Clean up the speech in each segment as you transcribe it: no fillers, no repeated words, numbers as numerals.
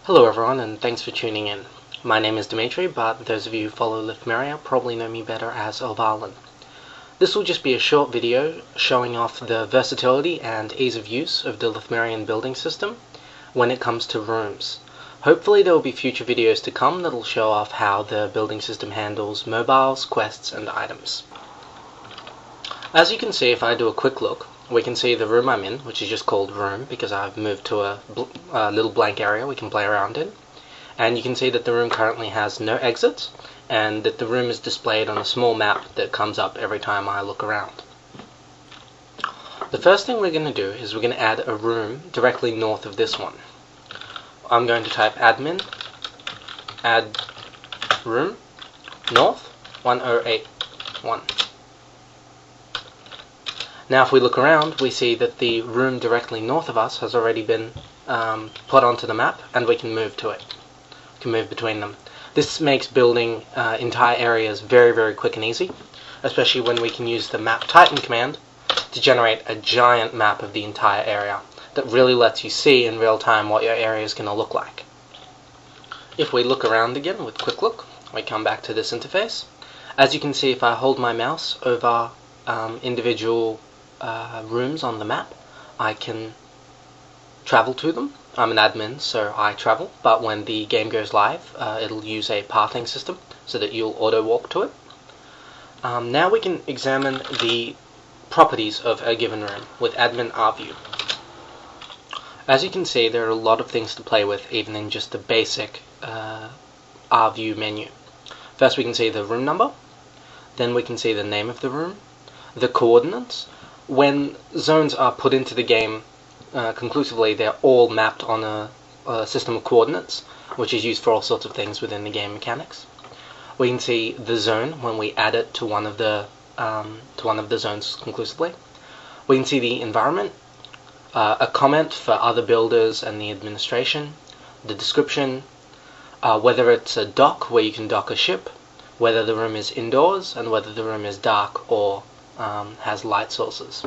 Hello everyone, and thanks for tuning in. My name is Dimitri, but those of you who follow Lithmeria probably know me better as Elvarlyn. This will just be a short video showing off the versatility and ease of use of the Lithmerian building system when it comes to rooms. Hopefully there will be future videos to come that will show off how the building system handles mobiles, quests, and items. As you can see, if I do a quick look, we can see the room I'm in, which is just called room because I've moved to a little blank area we can play around in. And you can see that the room currently has no exits, and that the room is displayed on a small map that comes up every time I look around. The first thing we're going to do is we're going to add a room directly north of this one. I'm going to type admin, add room, north, 1081. Now if we look around, we see that the room directly north of us has already been put onto the map, and we can move to it. We can move between them. This makes building entire areas very, very quick and easy, especially when we can use the map titan command to generate a giant map of the entire area that really lets you see in real time what your area is going to look like. If we look around again with quick look, we come back to this interface. As you can see, if I hold my mouse over individual rooms on the map, I can travel to them. I'm an admin, so I travel, but when the game goes live, it'll use a pathing system so that you'll auto walk to it. Now we can examine the properties of a given room with admin RView. As you can see, there are a lot of things to play with even in just the basic RView menu. First we can see the room number, then we can see the name of the room, the coordinates. When zones are put into the game conclusively, they're all mapped on a system of coordinates, which is used for all sorts of things within the game mechanics. We can see the zone when we add it to one of the zones conclusively. We can see the environment, a comment for other builders and the administration, the description, whether it's a dock where you can dock a ship, whether the room is indoors, and whether the room is dark or has light sources.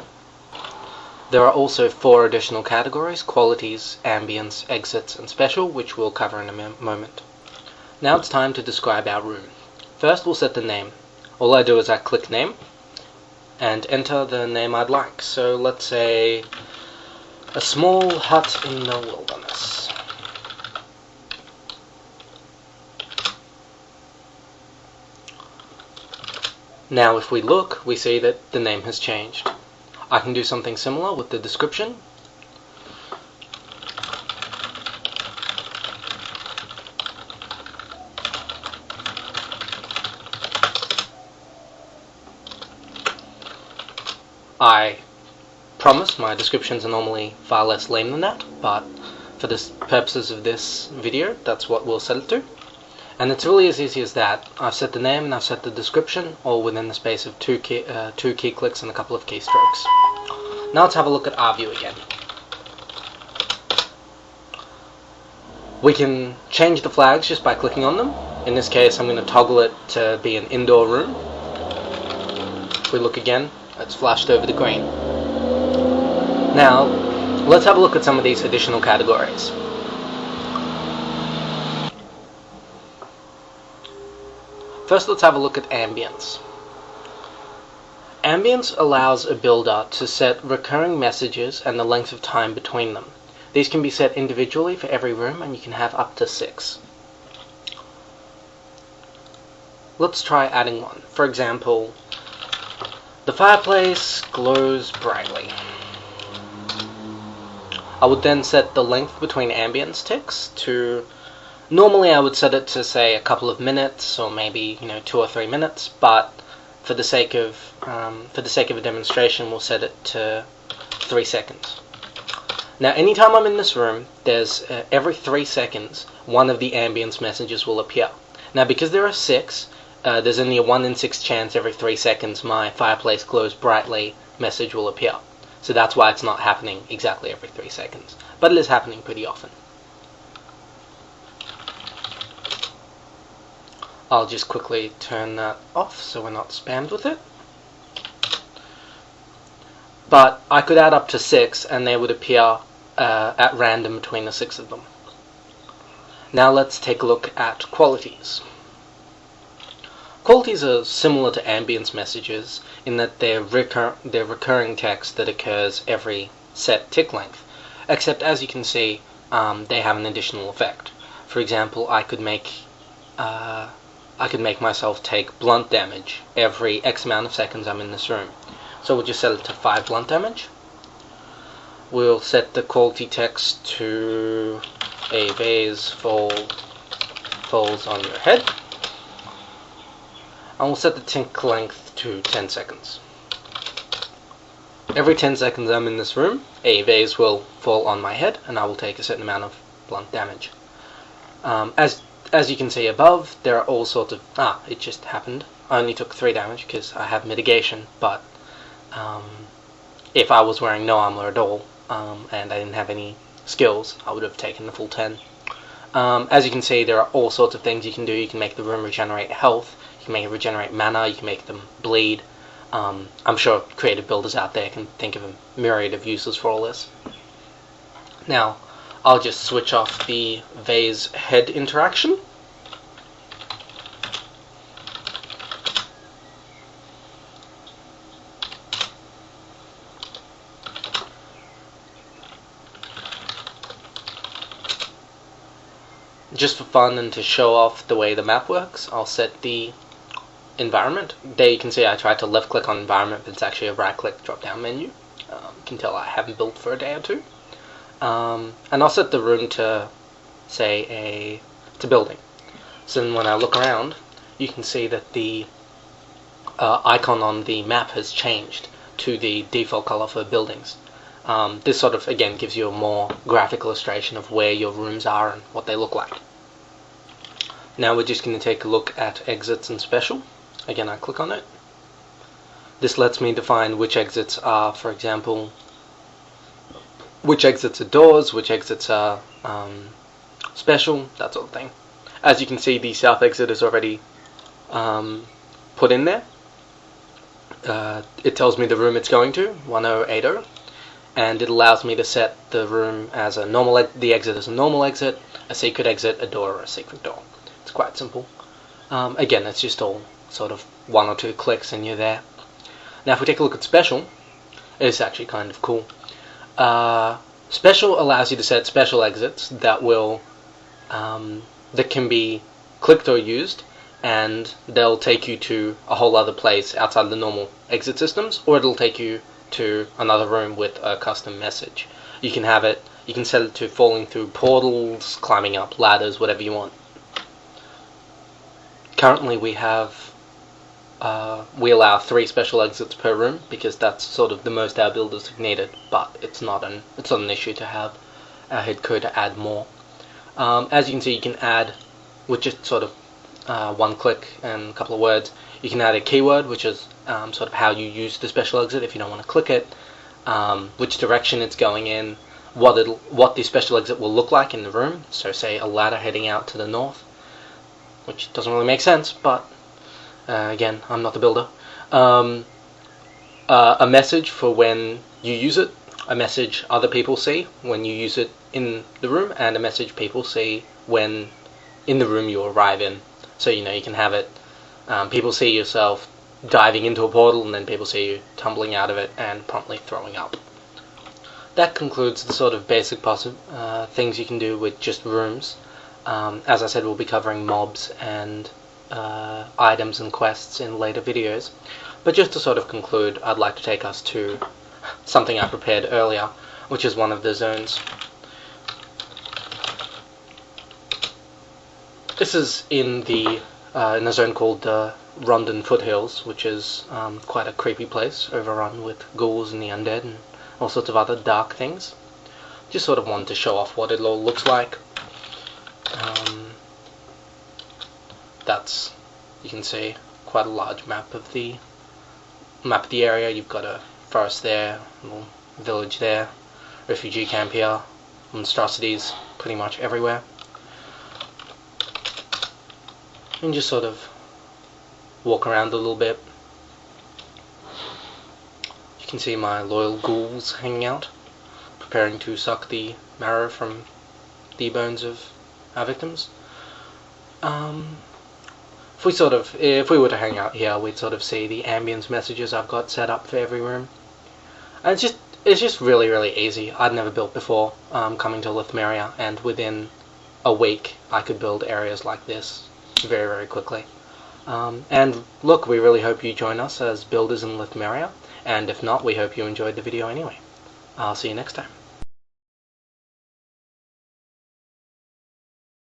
There are also 4 additional categories: qualities, ambience, exits, and special, which we'll cover in a moment. Now it's time to describe our room. First we'll set the name. All I do is I click name and enter the name I'd like. So let's say a small hut in the wilderness. Now if we look, we see that the name has changed. I can do something similar with the description. I promise my descriptions are normally far less lame than that, but for the purposes of this video, that's what we'll set it to. And it's really as easy as that. I've set the name and I've set the description, all within the space of two key clicks and a couple of keystrokes. Now let's have a look at RView again. We can change the flags just by clicking on them. In this case, I'm going to toggle it to be an indoor room. If we look again, it's flashed over to green. Now, let's have a look at some of these additional categories. First, let's have a look at ambience. Ambience allows a builder to set recurring messages and the length of time between them. These can be set individually for every room, and you can have up to 6. Let's try adding one. For example, the fireplace glows brightly. I would then set the length between ambience ticks to... Normally I would set it to say a couple of minutes, or maybe 2 or 3 minutes, but for the sake of a demonstration, we'll set it to 3 seconds. Now, anytime I'm in this room, there's every 3 seconds one of the ambience messages will appear. Now, because there are 6, there's only a 1 in 6 chance every 3 seconds my fireplace glows brightly message will appear. So that's why it's not happening exactly every 3 seconds, but it is happening pretty often. I'll just quickly turn that off so we're not spammed with it. But I could add up to 6 and they would appear at random between the 6 of them. Now let's take a look at qualities. Qualities are similar to ambience messages in that they're recurring text that occurs every set tick length, except as you can see, they have an additional effect. For example, I could make myself take blunt damage every X amount of seconds I'm in this room. So we'll just set it to 5 blunt damage. We'll set the quality text to a vase falls on your head. And we'll set the tick length to 10 seconds. Every 10 seconds I'm in this room, a vase will fall on my head and I will take a certain amount of blunt damage. As you can see above, there are all sorts of... it just happened. I only took 3 damage because I have mitigation, but if I was wearing no armor at all, and I didn't have any skills, I would have taken the full 10. As you can see, there are all sorts of things you can do. You can make the room regenerate health, you can make it regenerate mana, you can make them bleed. I'm sure creative builders out there can think of a myriad of uses for all this. Now, I'll just switch off the vase head interaction. Just for fun and to show off the way the map works, I'll set the environment. There you can see I tried to left click on environment, but it's actually a right click drop down menu. You can tell I haven't built for a day or two. And I'll set the room to, say, to building. So then when I look around, you can see that the icon on the map has changed to the default color for buildings. This sort of, again, gives you a more graphic illustration of where your rooms are and what they look like. Now we're just going to take a look at exits and special. Again, I click on it. This lets me define which exits are, for example, which exits are doors, which exits are special, that sort of thing. As you can see, the south exit is already put in there. It tells me the room it's going to, 1080, and it allows me to set the room as a normal, the exit as a normal exit, a secret exit, a door, or a secret door. It's quite simple. Again, it's just all sort of 1 or 2 clicks and you're there. Now if we take a look at special, it's actually kind of cool. Special allows you to set special exits that will that can be clicked or used, and they'll take you to a whole other place outside the normal exit systems, or it'll take you to another room with a custom message. You can have it, you can set it to falling through portals, climbing up ladders, whatever you want. Currently we have we allow 3 special exits per room because that's sort of the most our builders have needed, but it's not an issue to have our head crew to add more. As you can see, you can add with just sort of 1 click and a couple of words. You can add a keyword, which is sort of how you use the special exit if you don't want to click it, which direction it's going in, what the special exit will look like in the room. So say a ladder heading out to the north, which doesn't really make sense, but again, I'm not the builder. A message for when you use it, a message other people see when you use it in the room, and a message people see when in the room you arrive in. So you can have it, people see yourself diving into a portal, and then people see you tumbling out of it and promptly throwing up. That concludes the sort of basic things you can do with just rooms. As I said, we'll be covering mobs and items and quests in later videos. But just to sort of conclude, I'd like to take us to something I prepared earlier, which is one of the zones. This is in a zone called the Rondon Foothills, which is quite a creepy place, overrun with ghouls and the undead and all sorts of other dark things. Just sort of wanted to show off what it all looks like. That's, you can see, quite a large map of the area. You've got a forest there, a little village there, refugee camp here, monstrosities pretty much everywhere. And just sort of walk around a little bit. You can see my loyal ghouls hanging out, preparing to suck the marrow from the bones of our victims. If we were to hang out here, we'd sort of see the ambience messages I've got set up for every room. And it's just really, really easy. I'd never built before coming to Lithmeria, and within a week I could build areas like this very, very quickly. And look, we really hope you join us as builders in Lithmeria, and if not, we hope you enjoyed the video anyway. I'll see you next time.